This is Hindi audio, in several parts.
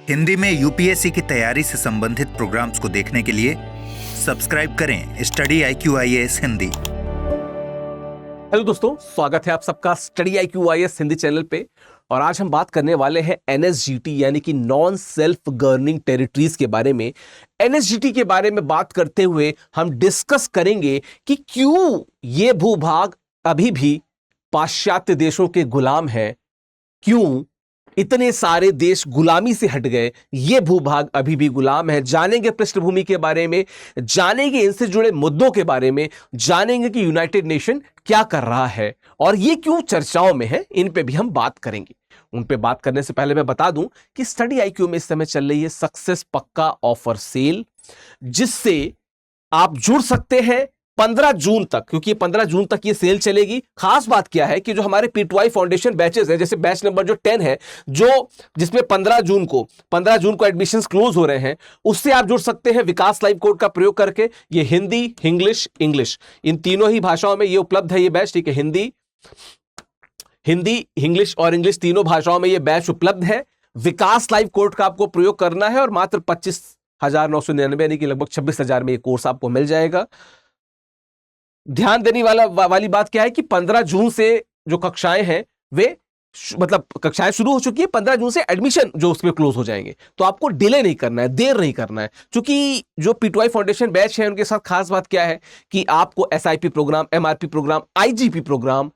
हिंदी में यूपीएससी की तैयारी से संबंधित प्रोग्राम्स को देखने के लिए सब्सक्राइब करें study IQ IAS Hindi. Hello दोस्तों, स्वागत है आप सबका study IQ IAS Hindi channel पे। और आज हम बात करने वाले हैं NSGT यानी कि नॉन सेल्फ गवर्निंग टेरिटरीज के बारे में। NSGT के बारे में बात करते हुए हम डिस्कस करेंगे कि क्यों ये भूभाग अभी भी पाश्चात्य देशों के गुलाम हैं, क्यों इतने सारे देश गुलामी से हट गए, ये भूभाग अभी भी गुलाम है। जानेंगे पृष्ठभूमि के बारे में, जानेंगे इनसे जुड़े मुद्दों के बारे में, जानेंगे कि यूनाइटेड नेशन क्या कर रहा है और ये क्यों चर्चाओं में है, इन पे भी हम बात करेंगे। उन पे बात करने से पहले मैं बता दूं कि स्टडी IQ में इस समय चल रही है सक्सेस पक्का ऑफर सेल, जिससे आप जुड़ सकते हैं 15 जून तक, क्योंकि 15 जून तक ये सेल चलेगी। खास बात क्या है कि जो हमारे P2I फाउंडेशन बैचेस हैं, जैसे बैच नंबर जो 10 है, जो जिसमें 15 जून को एडमिशंस क्लोज हो रहे हैं, उससे आप जुड़ सकते हैं विकास लाइव कोड का प्रयोग करके। ये हिंदी, इंग्लिश इन तीनों ही भाषाओं में ये उपलब्ध है ये बैच, ठीक है। हिंदी, इंग्लिश और इंग्लिश तीनों भाषाओं में ये बैच उपलब्ध है। विकास लाइव कोड का आपको प्रयोग करना है और मात्र 25,999 यानी कि लगभग 26,000 में ये कोर्स आपको मिल जाएगा। ध्यान देने वाली बात क्या है कि 15 जून से जो कक्षाएं हैं वे कक्षाएं शुरू हो चुकी है। 15 जून से एडमिशन जो उसमें क्लोज हो जाएंगे, तो आपको डिले नहीं करना है, देर नहीं करना है। क्योंकि जो P2I फाउंडेशन बैच है उनके साथ खास बात क्या है कि आपको SIP program, MRP program, IGP program,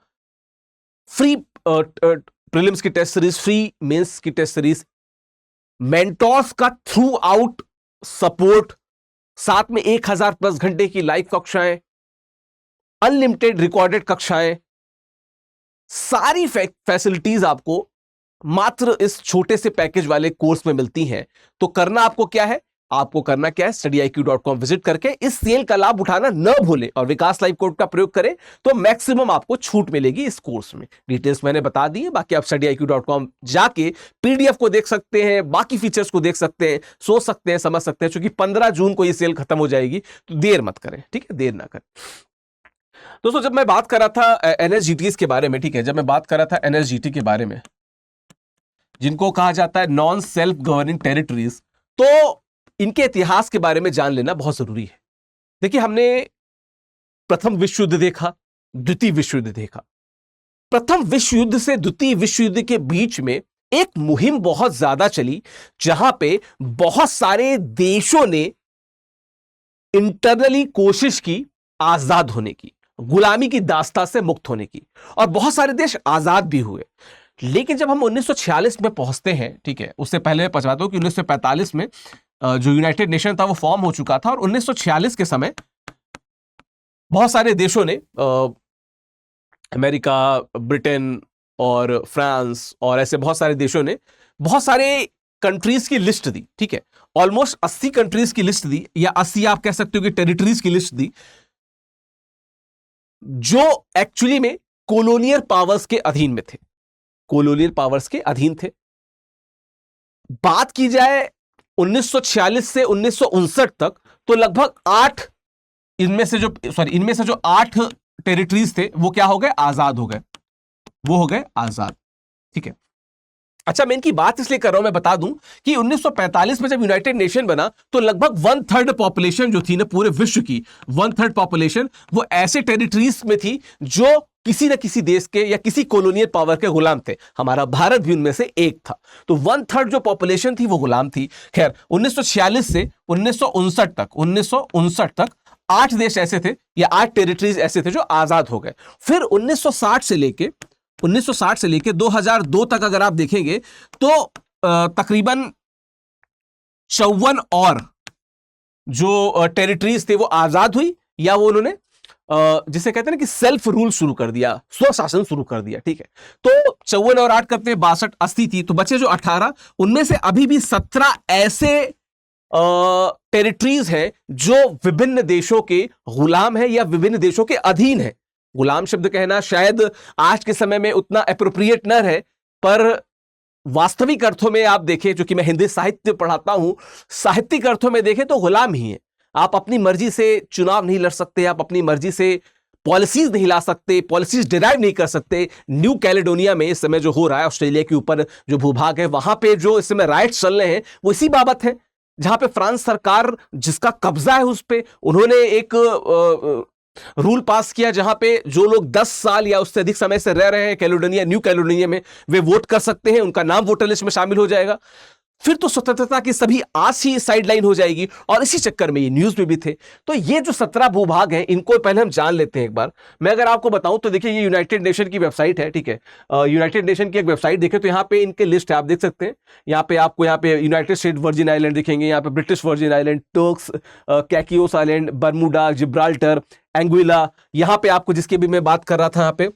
free prelims की टेस्ट सीरीज, फ्री मेंस की टेस्ट सीरीज, मेंटोर्स का थ्रू आउट सपोर्ट, साथ में 1000 प्लस घंटे की लाइव कक्षाएं, अनलिमिटेड रिकॉर्डेड कक्षाएं, सारी फैसिलिटीज आपको मात्र इस छोटे से पैकेज वाले कोर्स में मिलती हैं। तो करना आपको क्या है, studyIQ.com विजिट करके इस सेल का लाभ उठाना न भूलें और विकास लाइव कोड का प्रयोग करें, तो मैक्सिमम आपको छूट मिलेगी इस कोर्स में। डिटेल्स मैंने बता दी है, बाकी आप studyIQ.com जाके PDF को देख सकते हैं, बाकी फीचर्स को देख सकते हैं, सोच सकते हैं, समझ सकते हैं। क्योंकि 15 जून को ये सेल खत्म हो जाएगी, तो देर मत करें, ठीक है, देर ना करें। दोस्तों, जब मैं बात कर रहा था NSGTs के बारे में, ठीक है, जब मैं बात कर रहा था NSGT के बारे में, जिनको कहा जाता है नॉन सेल्फ गवर्निंग टेरिटरीज, तो इनके इतिहास के बारे में जान लेना बहुत जरूरी है। देखिए, हमने प्रथम विश्व युद्ध देखा, द्वितीय विश्व युद्ध देखा। प्रथम विश्व युद्ध से द्वितीय विश्व युद्ध के बीच में एक मुहिम बहुत ज्यादा चली, जहां पे बहुत सारे देशों ने इंटरनली कोशिश की आजाद होने की, गुलामी की दास्ता से मुक्त होने की, और बहुत सारे देश आजाद भी हुए। लेकिन जब हम 1946 में पहुंचते हैं, ठीक है, उससे पहले मैं बता दूं कि 1945 में जो यूनाइटेड नेशन था वो फॉर्म हो चुका था, और 1946 के समय बहुत सारे देशों ने, अमेरिका, ब्रिटेन और फ्रांस और ऐसे बहुत सारे देशों ने बहुत सारे कंट्रीज की लिस्ट दी, ठीक है, ऑलमोस्ट 80 कंट्रीज की लिस्ट दी, या 80 आप कह सकते हो कि टेरिटरीज की लिस्ट दी, जो एक्चुअली में कॉलोनियल पावर्स के अधीन में थे, कॉलोनियल पावर्स के अधीन थे। बात की जाए 1946 से 1959 तक, तो लगभग 8 इनमें से जो 8 टेरिटरीज थे वो क्या हो गए, आजाद हो गए, वो हो गए आजाद, ठीक है। अच्छा, मैं इनकी बात इसलिए कर रहा हूं, मैं बता दूं कि 1945 में जब यूनाइटेड नेशन बना, तो लगभग 1/3 पॉपुलेशन जो थी ना पूरे विश्व की, 1/3 पॉपुलेशन वो ऐसे टेरिटरीज में थी जो किसी न किसी देश के या किसी कॉलोनियल पावर के गुलाम थे। हमारा भारत भी उनमें से एक था। तो 1/3 जो पॉपुलेशन थी वो गुलाम थी। खैर, 1946 से 1959 तक 8 देश ऐसे थे, या 8 टेरिटरीज ऐसे थे जो आजाद हो गए। फिर 1960 से लेके 2002 तक अगर आप देखेंगे, तो तकरीबन 54 और जो टेरिटरीज थे वो आजाद हुई, या वो उन्होंने जिसे कहते हैं ना कि सेल्फ रूल शुरू कर दिया, स्वशासन शुरू कर दिया, ठीक है। तो 54 और 8 करते 62, 80 थी, तो बचे जो 18, उनमें से अभी भी 17 ऐसे टेरिटरीज हैं जो विभिन्न देशों के गुलाम हैं या विभिन्न देशों के अधीन हैं। गुलाम शब्द कहना शायद आज के समय में उतना एप्रोप्रिएट न रहे, पर वास्तविक अर्थों में आप देखें, जो कि मैं हिंदी साहित्य पढ़ाता हूं, साहित्यिक अर्थों में देखें तो गुलाम ही है। आप अपनी मर्जी से चुनाव नहीं लड़ सकते, आप अपनी मर्जी से पॉलिसीज नहीं ला सकते, पॉलिसीज डिराइव नहीं कर सकते। न्यू कैलेडोनिया में इस समय जो हो रहा है, ऑस्ट्रेलिया के ऊपर जो भूभाग है, वहां पे जो इस समय राइट्स चल रहे हैं वो इसी बाबत है, जहां पे फ्रांस सरकार जिसका कब्जा है उस पे उन्होंने एक रूल पास किया, जहां पे जो लोग 10 साल या उससे अधिक समय से रह रहे हैं कैलेडोनिया, न्यू कैलेडोनिया में, वे वोट कर सकते हैं, उनका नाम वोटर लिस्ट में शामिल हो जाएगा। फिर तो स्वतंत्रता की सभी आस ही साइडलाइन हो जाएगी। और इसी चक्कर में ये न्यूज में भी थे। तो ये जो 17 भूभाग हैं, इनको पहले हम जान लेते हैं एक बार। मैं अगर आपको बताऊं तो देखिए, ये यूनाइटेड नेशन की वेबसाइट है, ठीक है। यूनाइटेड नेशन की एक वेबसाइट देखें तो यहाँ पे इनके लिस्ट है, आप देख सकते हैं। यहाँ पे आपको यहाँ पे यूनाइटेड स्टेट वर्जिन आइलैंड दिखेंगे, यहाँ पे British Virgin Island, Turks, Caicos Island, Bermuda, Gibraltar, Anguilla, यहाँ पे आपको जिसकी भी मैं बात कर रहा था, यहाँ पे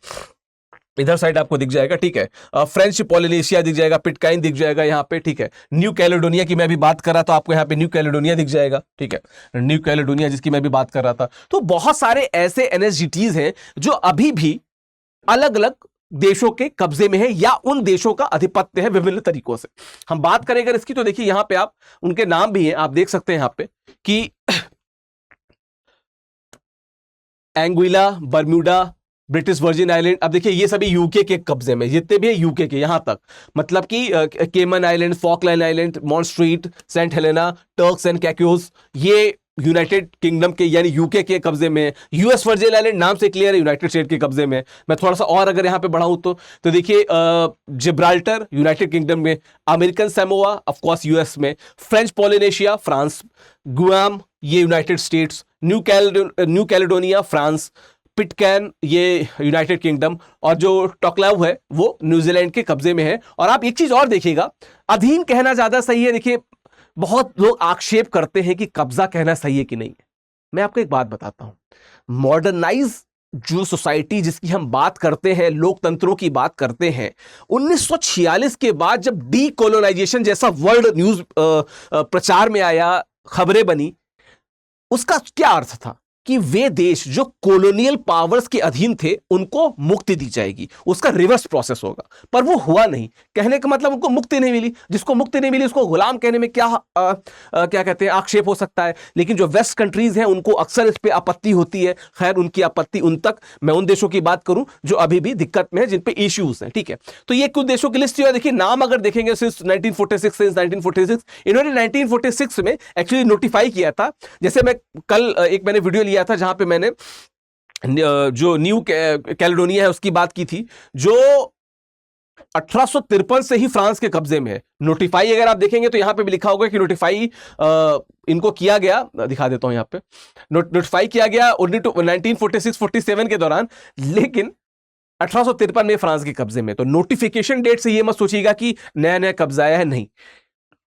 इधर साइड आपको दिख जाएगा, ठीक है। फ्रेंच पोलिनेशिया दिख जाएगा, पिटकाइन दिख जाएगा यहाँ पे, ठीक है। न्यू कैलेडोनिया की मैं भी बात कर रहा था, आपको यहाँ पे न्यू कैलेडोनिया दिख जाएगा, ठीक है। न्यू कैलेडोनिया जिसकी मैं भी बात कर रहा था। तो बहुत सारे ऐसे एनएसजीटीज हैं जो अभी भी अलग अलग देशों के कब्जे में है या उन देशों का आधिपत्य है विभिन्न तरीकों से। हम बात करें अगर इसकी, तो देखिए यहाँ पे आप उनके नाम भी हैं, आप देख सकते हैं यहाँ पे कि Anguilla, Bermuda, British Virgin island. अब देखिए ये सभी यूके के कब्जे में, जितने भी है यूके के, यहां तक मतलब कि Cayman Island, Falkland Island, Montserrat, Saint Helena, Turks and Caicos, ये यूनाइटेड किंगडम के यानी यूके के कब्जे में। यूएस वर्जिन आइलैंड नाम से क्लियर है, यूनाइटेड स्टेट के कब्जे में। मैं थोड़ा सा और अगर यहां पे बढ़ाऊं तो देखिए जिब्राल्टर यूनाइटेड किंगडम में, American Samoa of course US में, फ्रेंच पोलिनेशिया फ्रांस, गुआम ये United States, New Caledonia France, Pitcairn ये यूनाइटेड किंगडम, और जो टोक्लाउ है वो न्यूजीलैंड के कब्जे में है। और आप एक चीज और देखिएगा, अधीन कहना ज्यादा सही है। देखिए बहुत लोग आक्षेप करते हैं कि कब्जा कहना सही है कि नहीं है। मैं आपको एक बात बताता हूं, मॉडर्नाइज जो सोसाइटी जिसकी हम बात करते हैं, लोकतंत्रों की बात करते हैं, 1946 के बाद जब डीकोलोनाइजेशन जैसा वर्ल्ड न्यूज प्रचार में आया, खबरें बनी, उसका क्या अर्थ था कि वे देश जो कॉलोनियल पावर्स के अधीन थे उनको मुक्ति दी जाएगी, उसका रिवर्स प्रोसेस होगा। पर वो हुआ नहीं। कहने का मतलब उनको मुक्ति नहीं मिली। जिसको मुक्ति नहीं मिली उसको गुलाम कहने में क्या क्या कहते हैं, आक्षेप हो सकता है। लेकिन जो वेस्ट कंट्रीज हैं उनको अक्सर इस पे आपत्ति होती है। खैर उनकी आपत्ति उन तक, मैं उन देशों की बात करूं जो अभी भी दिक्कत में है, जिन पे इश्यूज हैं, ठीक है। तो ये कुछ देशों की लिस्ट है। देखिए नाम अगर देखेंगे सिंस 1946 इन्होंने 1946 में एक्चुअली नोटिफाई किया था। जैसे मैं कल एक मैंने वीडियो लिया था जहां पे मैंने जो न्यू कैलेडोनिया है उसकी बात की थी, जो 1853 से ही फ्रांस के कब्जे में है। नोटिफाई अगर आप देखेंगे तो यहां पे भी लिखा होगा कि नोटिफाई इनको किया गया, दिखा देता हूं यहां पे, नोटिफाई किया गया 1946-47 के दौरान, लेकिन 1853 में फ्रांस के कब्जे में। तो नोटिफिकेशन डेट से ये मत सोचिएगा कि नया नया कब्जा आया है, नहीं।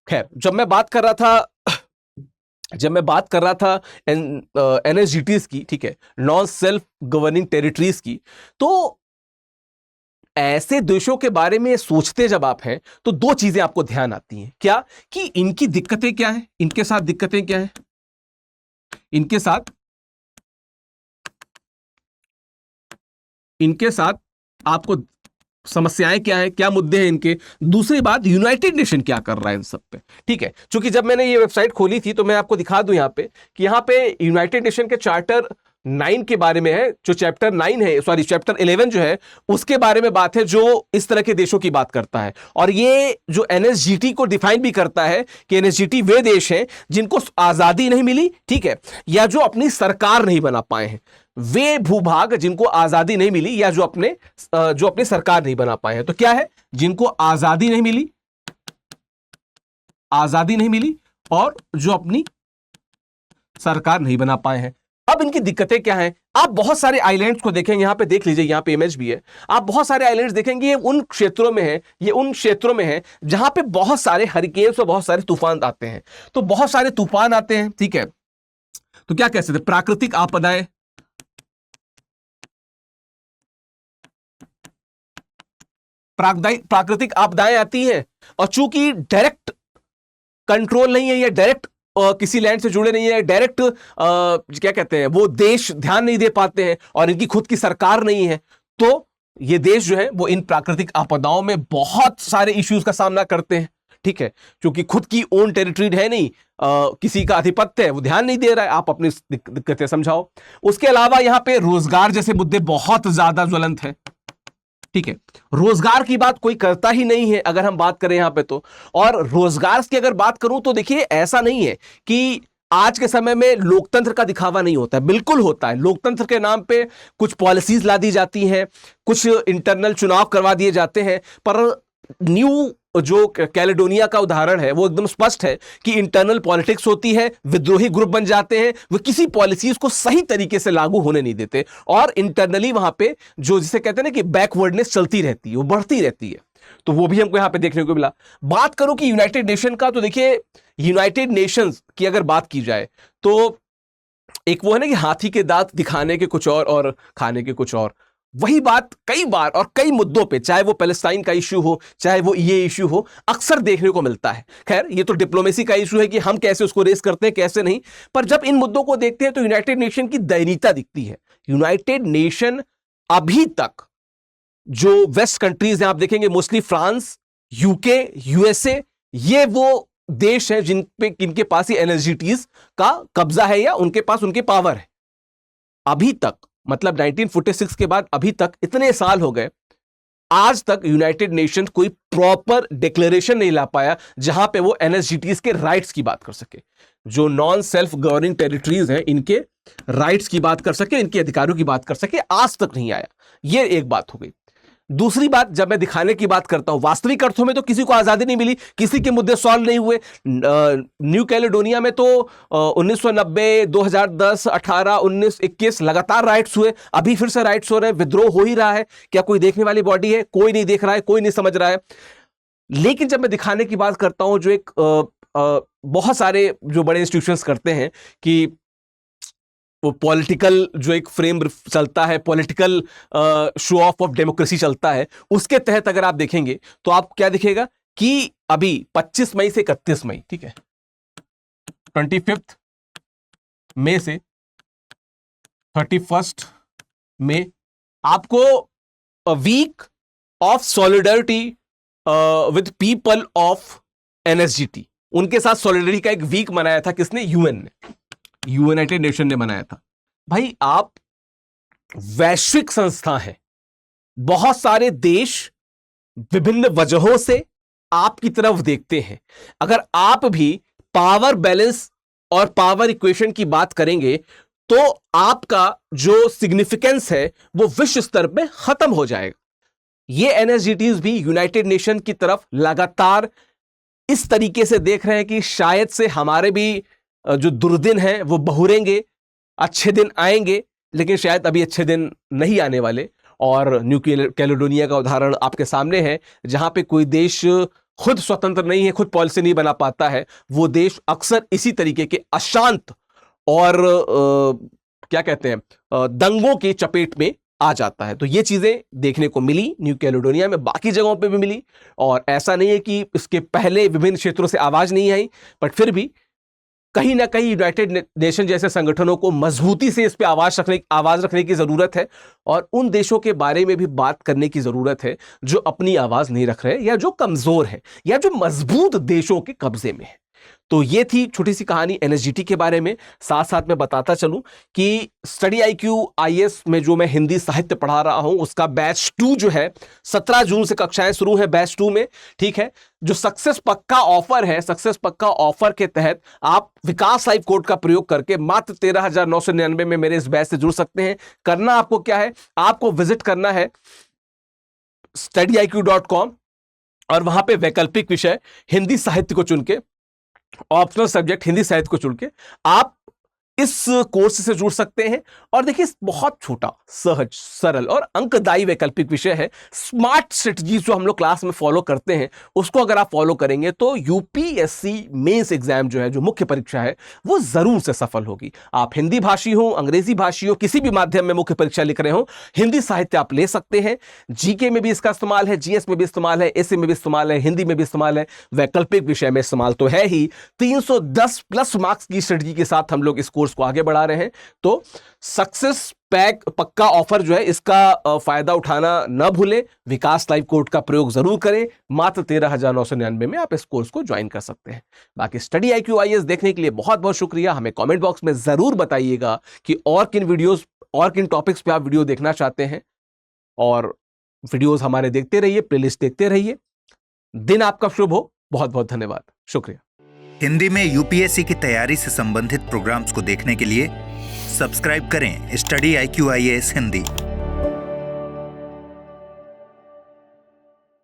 खैर जब मैं बात कर रहा था एनएसजीटीज की, ठीक है, नॉन सेल्फ गवर्निंग टेरिटरीज की, तो ऐसे देशों के बारे में सोचते जब आप हैं तो दो चीजें आपको ध्यान आती हैं। क्या कि इनकी दिक्कतें क्या हैं, इनके साथ दिक्कतें क्या हैं, इनके साथ आपको समस्याएं क्या है, क्या मुद्दे हैं इनके। दूसरी बात, यूनाइटेड नेशन क्या कर रहा है इन सब पे, ठीक है। क्योंकि जब मैंने ये वेबसाइट खोली थी तो मैं आपको दिखा दूं यहाँ पे कि यहाँ पे यूनाइटेड नेशन के चार्टर 9 के बारे में है, जो चैप्टर 9 है, सॉरी चैप्टर 11 जो है उसके बारे में बात है, जो इस तरह के देशों की बात करता है। और ये जो एनएसजीटी को डिफाइन भी करता है कि एनएसजीटी वे देश हैं जिनको आजादी नहीं मिली, ठीक है, या जो अपनी सरकार नहीं बना पाए हैं। वे भूभाग जिनको आजादी नहीं मिली या जो अपनी सरकार नहीं बना पाए हैं। तो क्या है, जिनको आजादी नहीं मिली और जो अपनी सरकार नहीं बना पाए हैं। अब इनकी दिक्कतें क्या हैं? आप बहुत सारे आइलैंड्स को देखेंगे, यहां पे देख लीजिए, यहां पे इमेज भी है। आप बहुत सारे आइलैंड्स देखेंगे, ये उन क्षेत्रों में है जहां पे बहुत सारे हरिकेन्स और बहुत सारे तूफान आते हैं। तो बहुत सारे तूफान आते हैं, ठीक है, तो क्या कह सकते, प्राकृतिक आपदाएं आती हैं। और चूंकि डायरेक्ट कंट्रोल नहीं है या डायरेक्ट किसी लैंड से जुड़े नहीं है, डायरेक्ट क्या कहते हैं, वो देश ध्यान नहीं दे पाते हैं और इनकी खुद की सरकार नहीं है, तो ये देश जो है वो इन प्राकृतिक आपदाओं में बहुत सारे इश्यूज का सामना करते हैं, ठीक है, क्योंकि खुद की ओन टेरिटरी है नहीं, किसी का आधिपत्य है, वो ध्यान नहीं दे रहा है, आप अपनी दिक्कतें समझाओ। उसके अलावा यहां पे रोजगार जैसे मुद्दे बहुत ज्यादा ज्वलंत हैं, ठीक है, रोजगार की बात कोई करता ही नहीं है अगर हम बात करें यहां पे तो। और रोजगार की अगर बात करूं तो देखिए ऐसा नहीं है कि आज के समय में लोकतंत्र का दिखावा नहीं होता है, बिल्कुल होता है। लोकतंत्र के नाम पे कुछ पॉलिसीज ला दी जाती हैं, कुछ इंटरनल चुनाव करवा दिए जाते हैं, पर न्यू जो कैलेडोनिया का उदाहरण है वो एकदम स्पष्ट है कि इंटरनल पॉलिटिक्स होती है, विद्रोही ग्रुप बन जाते हैं, वो किसी पॉलिसीज को सही तरीके से लागू होने नहीं देते, और इंटरनली वहां पे जो जिसे कहते हैं ना कि बैकवर्डनेस चलती रहती है, वो बढ़ती रहती है। तो वो भी हमको यहां पे देखने को मिला। बात करूं कि यूनाइटेड नेशन का, तो देखिए यूनाइटेड नेशंस की अगर बात की जाए तो एक वो है ना कि हाथी के दांत दिखाने के कुछ और खाने के कुछ और, वही बात कई बार और कई मुद्दों पे, चाहे वो पैलेस्टाइन का इश्यू हो, चाहे वो ये इश्यू हो, अक्सर देखने को मिलता है। खैर ये तो डिप्लोमेसी का इश्यू है कि हम कैसे उसको रेस करते हैं कैसे नहीं, पर जब इन मुद्दों को देखते हैं तो यूनाइटेड नेशन की दयनीयता दिखती है। यूनाइटेड नेशन अभी तक जो वेस्ट कंट्रीज हैं, आप देखेंगे मोस्टली फ्रांस, यूके, यूएसए, ये वो देश हैं जिनके पास ही एनएसजीटीज का कब्जा है या उनके पास उनके पावर है। अभी तक मतलब 1946 के बाद अभी तक इतने साल हो गए, आज तक यूनाइटेड नेशन कोई प्रॉपर डिक्लेरेशन नहीं ला पाया जहां पे वो एनएसजीटीज के राइट्स की बात कर सके, जो नॉन सेल्फ गवर्निंग टेरिटरीज हैं इनके राइट्स की बात कर सके, इनके अधिकारों की बात कर सके, आज तक नहीं आया। ये एक बात हो गई। दूसरी बात, जब मैं दिखाने की बात करता हूं, वास्तविक अर्थों में तो किसी को आजादी नहीं मिली, किसी के मुद्दे सॉल्व नहीं हुए। न्यू कैलेडोनिया में तो 1990, 2010, 18, 19, 21 लगातार राइट्स हुए, अभी फिर से राइट्स हो रहे हैं, विद्रोह हो ही रहा है। क्या कोई देखने वाली बॉडी है? कोई नहीं देख रहा है, कोई नहीं समझ रहा है। लेकिन जब मैं दिखाने की बात करता हूं, जो एक बहुत सारे जो बड़े इंस्टीट्यूशंस करते हैं कि वो पॉलिटिकल जो एक फ्रेम चलता है, पॉलिटिकल शो ऑफ डेमोक्रेसी चलता है, उसके तहत अगर आप देखेंगे तो आप क्या दिखेगा कि अभी 25 मई से 31 मई, ठीक है, 25 मई से 31 मई आपको week of solidarity with people of NSGT, उनके साथ सॉलिडरिटी का एक वीक मनाया था। किसने? यूएन ने, यूनाइटेड नेशन ने मनाया था। भाई आप वैश्विक संस्था है, बहुत सारे देश विभिन्न वजहों से आपकी तरफ देखते हैं। अगर आप भी पावर बैलेंस और पावर इक्वेशन की बात करेंगे तो आपका जो सिग्निफिकेंस है वो विश्व स्तर पे खत्म हो जाएगा। ये एनएसजीटीज भी यूनाइटेड नेशन की तरफ लगातार इस तरीके से देख रहे हैं कि शायद से हमारे भी जो दुर्दिन हैं वो बहुरेंगे, अच्छे दिन आएंगे, लेकिन शायद अभी अच्छे दिन नहीं आने वाले। और न्यू कैलेडोनिया का उदाहरण आपके सामने है, जहां पे कोई देश खुद स्वतंत्र नहीं है, खुद पॉलिसी नहीं बना पाता है, वो देश अक्सर इसी तरीके के अशांत और क्या कहते हैं दंगों की चपेट में आ जाता है। तो ये चीजें देखने को मिली न्यू कैलेडोनिया में, बाकी जगहों पे भी मिली। और ऐसा नहीं है कि इसके पहले विभिन्न क्षेत्रों से आवाज नहीं आई, बट फिर भी कहीं ना कहीं यूनाइटेड नेशन जैसे संगठनों को मजबूती से इस पे आवाज रखने की जरूरत है, और उन देशों के बारे में भी बात करने की जरूरत है जो अपनी आवाज नहीं रख रहे, या जो कमजोर है, या जो मजबूत देशों के कब्जे में है। तो ये थी छोटी सी कहानी एनएसजीटी के बारे में। साथ साथ में बताता चलूं कि स्टडी IQ IAS में जो मैं हिंदी साहित्य पढ़ा रहा हूं, उसका बैच 2 जो है 17 जून से कक्षाएं शुरू है बैच 2 में, ठीक है। जो सक्सेस पक्का ऑफर है, सक्सेस पक्का ऑफर के तहत आप विकास लाइव कोड का प्रयोग करके मात्र 13,999 में मेरे इस बैच से जुड़ सकते हैं। करना आपको क्या है, आपको विजिट करना है studiiq.com और वहां पे वैकल्पिक विषय हिंदी साहित्य को चुन के, ऑप्शनल सब्जेक्ट हिंदी साहित्य को चुन के आप इस कोर्स से जुड़ सकते हैं। और देखिए बहुत छोटा, सहज, सरल और अंकदायी वैकल्पिक विषय है। स्मार्ट स्ट्रेटजीज जो हम लोग क्लास में फॉलो करते हैं, उसको अगर आप फॉलो करेंगे तो यूपीएससी मेंस एग्जाम जो है, जो मुख्य परीक्षा है, वो जरूर से सफल होगी। आप हिंदी भाषी हो, अंग्रेजी भाषी हो, किसी भी माध्यम में मुख्य परीक्षा लिख रहे हो, हिंदी साहित्य आप ले सकते हैं। जीके में भी इसका इस्तेमाल है, जीएस में भी इस्तेमाल है, एसए में भी इस्तेमाल है, हिंदी में भी इस्तेमाल है, वैकल्पिक विषय में इस्तेमाल तो है ही। 310 प्लस मार्क्स की स्ट्रेटजी के साथ हम लोग इस कोर्स को आगे बढ़ा रहे हैं। तो सक्सेस पक्का ऑफर जो है इसका फायदा उठाना न भूलें। विकास लाइव कोड का प्रयोग जरूर करें। मात्र 13,999 में आप इस कोर्स को ज्वाइन कर सकते हैं। बाकी स्टडी IQ IAS देखने के लिए बहुत बहुत शुक्रिया। हमें कमेंट बॉक्स में जरूर बताइएगा कि और किन टॉपिक्स पे आप वीडियो देखना चाहते हैं, और वीडियोस हमारे देखते रहिए, प्लेलिस्ट देखते रहिए। दिन आपका शुभ हो। बहुत बहुत धन्यवाद, शुक्रिया। हिंदी में यूपीएससी की तैयारी से संबंधित प्रोग्राम्स को देखने के लिए सब्सक्राइब करें स्टडी IQ IAS हिंदी।